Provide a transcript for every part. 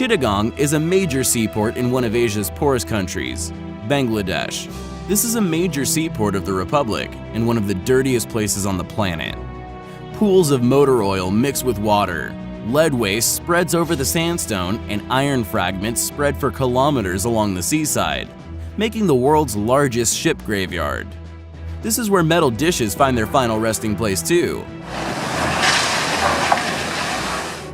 Chittagong is a major seaport in one of Asia's poorest countries, Bangladesh. This is a major seaport of the Republic and one of the dirtiest places on the planet. Pools of motor oil mix with water, lead waste spreads over the sandstone, and iron fragments spread for kilometers along the seaside, making the world's largest ship graveyard. This is where metal dishes find their final resting place too.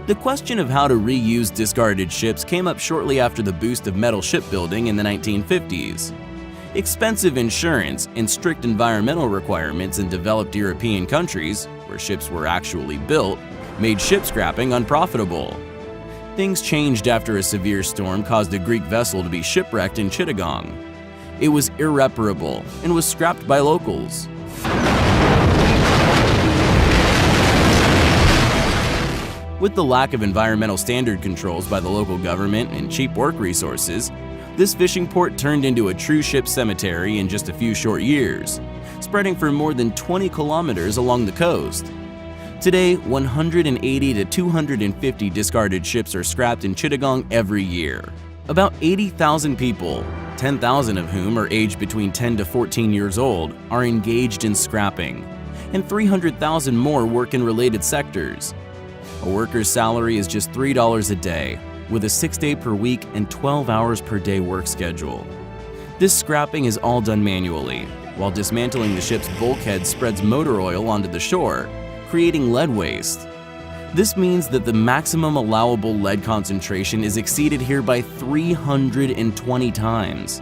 The question of how to reuse discarded ships came up shortly after the boost of metal shipbuilding in the 1950s. Expensive insurance and strict environmental requirements in developed European countries, where ships were actually built, made ship scrapping unprofitable. Things changed after a severe storm caused a Greek vessel to be shipwrecked in Chittagong. It was irreparable and was scrapped by locals. With the lack of environmental standard controls by the local government and cheap work resources, this fishing port turned into a true ship cemetery in just a few short years, spreading for more than 20 kilometers along the coast. Today, 180 to 250 discarded ships are scrapped in Chittagong every year. About 80,000 people, 10,000 of whom are aged between 10 to 14 years old, are engaged in scrapping, and 300,000 more work in related sectors. A worker's salary is just $3 a day, with a 6-day per week and 12 hours per day work schedule. This scrapping is all done manually, while dismantling the ship's bulkhead spreads motor oil onto the shore, creating lead waste. This means that the maximum allowable lead concentration is exceeded here by 320 times.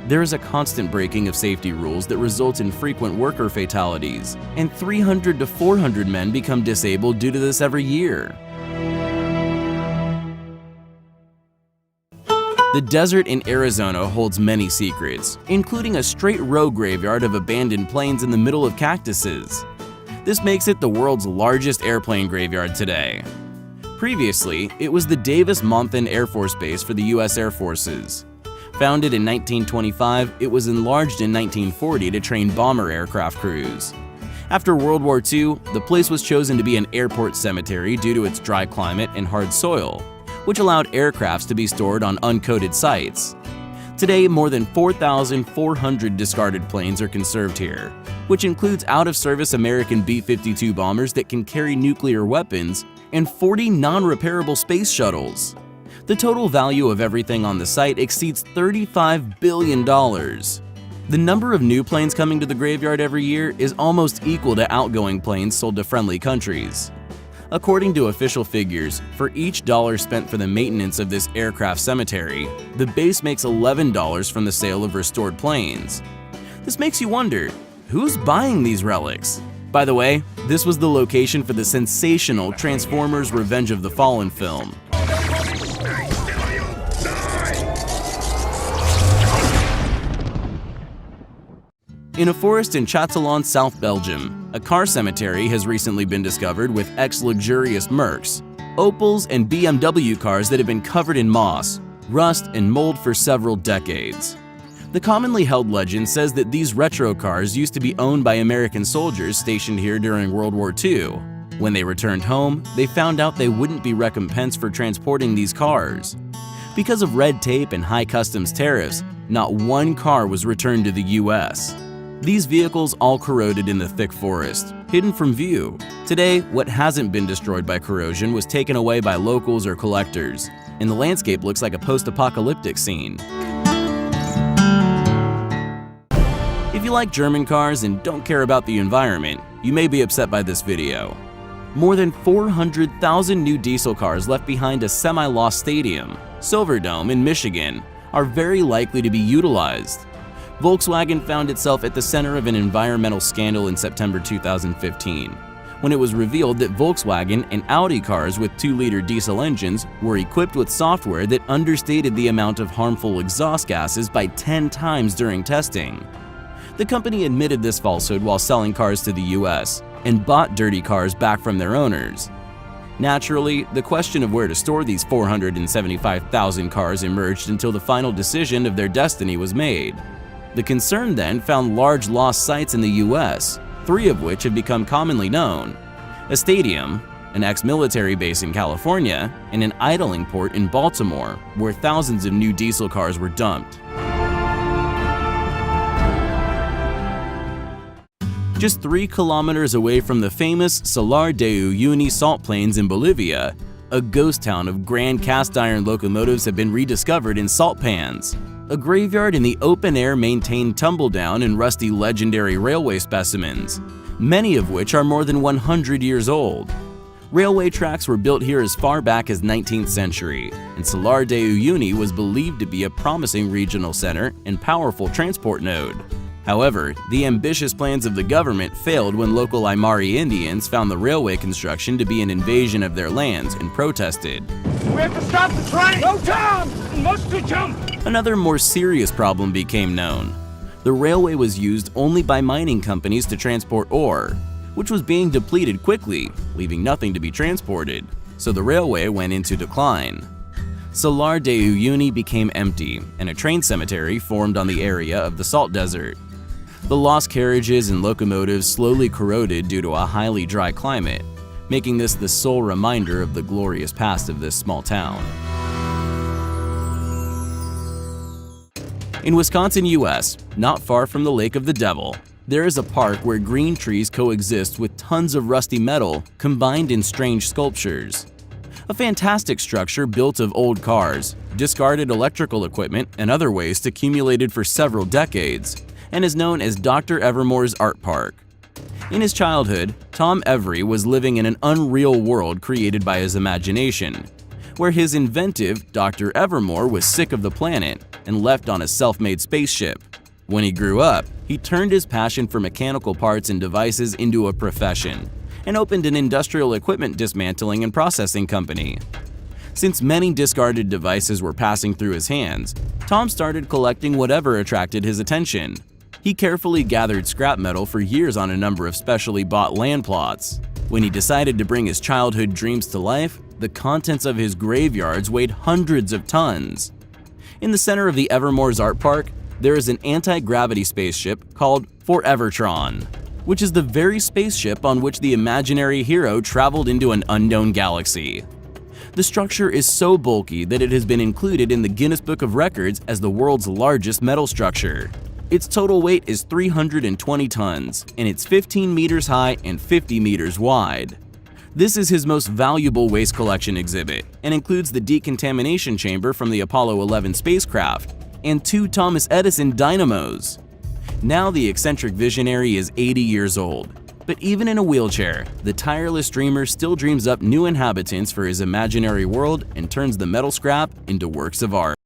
There is a constant breaking of safety rules that results in frequent worker fatalities, and 300 to 400 men become disabled due to this every year. The desert in Arizona holds many secrets, including a straight row graveyard of abandoned planes in the middle of cactuses. This makes it the world's largest airplane graveyard today. Previously, it was the Davis-Monthan Air Force Base for the U.S. Air Forces. Founded in 1925, it was enlarged in 1940 to train bomber aircraft crews. After World War II, the place was chosen to be an airport cemetery due to its dry climate and hard soil, which allowed aircrafts to be stored on uncoated sites. Today, more than 4,400 discarded planes are conserved here, which includes out-of-service American B-52 bombers that can carry nuclear weapons and 40 non-repairable space shuttles. The total value of everything on the site exceeds $35 billion. The number of new planes coming to the graveyard every year is almost equal to outgoing planes sold to friendly countries. According to official figures, for each dollar spent for the maintenance of this aircraft cemetery, the base makes $11 from the sale of restored planes. This makes you wonder, who's buying these relics? By the way, this was the location for the sensational Transformers: Revenge of the Fallen film. In a forest in Châtillon, South Belgium, a car cemetery has recently been discovered with ex-luxurious Mercs, Opels, and BMW cars that have been covered in moss, rust, and mold for several decades. The commonly held legend says that these retro cars used to be owned by American soldiers stationed here during World War II. When they returned home, they found out they wouldn't be recompensed for transporting these cars. Because of red tape and high customs tariffs, not one car was returned to the US. These vehicles all corroded in the thick forest, hidden from view. Today, what hasn't been destroyed by corrosion was taken away by locals or collectors, and the landscape looks like a post-apocalyptic scene. If you like German cars and don't care about the environment, you may be upset by this video. More than 400,000 new diesel cars left behind a semi-lost stadium, Silverdome in Michigan, are very likely to be utilized. Volkswagen found itself at the center of an environmental scandal in September 2015, when it was revealed that Volkswagen and Audi cars with 2-liter diesel engines were equipped with software that understated the amount of harmful exhaust gases by 10 times during testing. The company admitted this falsehood while selling cars to the US and bought dirty cars back from their owners. Naturally, the question of where to store these 475,000 cars emerged until the final decision of their destiny was made. The concern then found large lost sites in the US, 3 of which have become commonly known: a stadium, an ex-military base in California, and an idling port in Baltimore, where thousands of new diesel cars were dumped. Just 3 kilometers away from the famous Salar de Uyuni salt plains in Bolivia, a ghost town of grand cast-iron locomotives have been rediscovered in salt pans. A graveyard in the open air maintained tumble-down and rusty legendary railway specimens, many of which are more than 100 years old. Railway tracks were built here as far back as 19th century, and Salar de Uyuni was believed to be a promising regional center and powerful transport node. However, the ambitious plans of the government failed when local Aymara Indians found the railway construction to be an invasion of their lands and protested. We have to stop the train! No time! Must we jump? Another more serious problem became known. The railway was used only by mining companies to transport ore, which was being depleted quickly, leaving nothing to be transported, so the railway went into decline. Salar de Uyuni became empty, and a train cemetery formed on the area of the salt desert. The lost carriages and locomotives slowly corroded due to a highly dry climate, making this the sole reminder of the glorious past of this small town. In Wisconsin, US, not far from the Lake of the Devil, there is a park where green trees coexist with tons of rusty metal combined in strange sculptures. A fantastic structure built of old cars, discarded electrical equipment, and other waste accumulated for several decades, and is known as Dr. Evermore's Art Park. In his childhood, Tom Every was living in an unreal world created by his imagination, where his inventive Dr. Evermore was sick of the planet and left on a self-made spaceship. When he grew up, he turned his passion for mechanical parts and devices into a profession and opened an industrial equipment dismantling and processing company. Since many discarded devices were passing through his hands, Tom started collecting whatever attracted his attention. He carefully gathered scrap metal for years on a number of specially bought land plots. When he decided to bring his childhood dreams to life, the contents of his graveyards weighed hundreds of tons. In the center of the Evermore's Art Park, there is an anti-gravity spaceship called Forevertron, which is the very spaceship on which the imaginary hero traveled into an unknown galaxy. The structure is so bulky that it has been included in the Guinness Book of Records as the world's largest metal structure. Its total weight is 320 tons, and it's 15 meters high and 50 meters wide. This is his most valuable waste collection exhibit, and includes the decontamination chamber from the Apollo 11 spacecraft and 2 Thomas Edison dynamos. Now the eccentric visionary is 80 years old, but even in a wheelchair, the tireless dreamer still dreams up new inhabitants for his imaginary world and turns the metal scrap into works of art.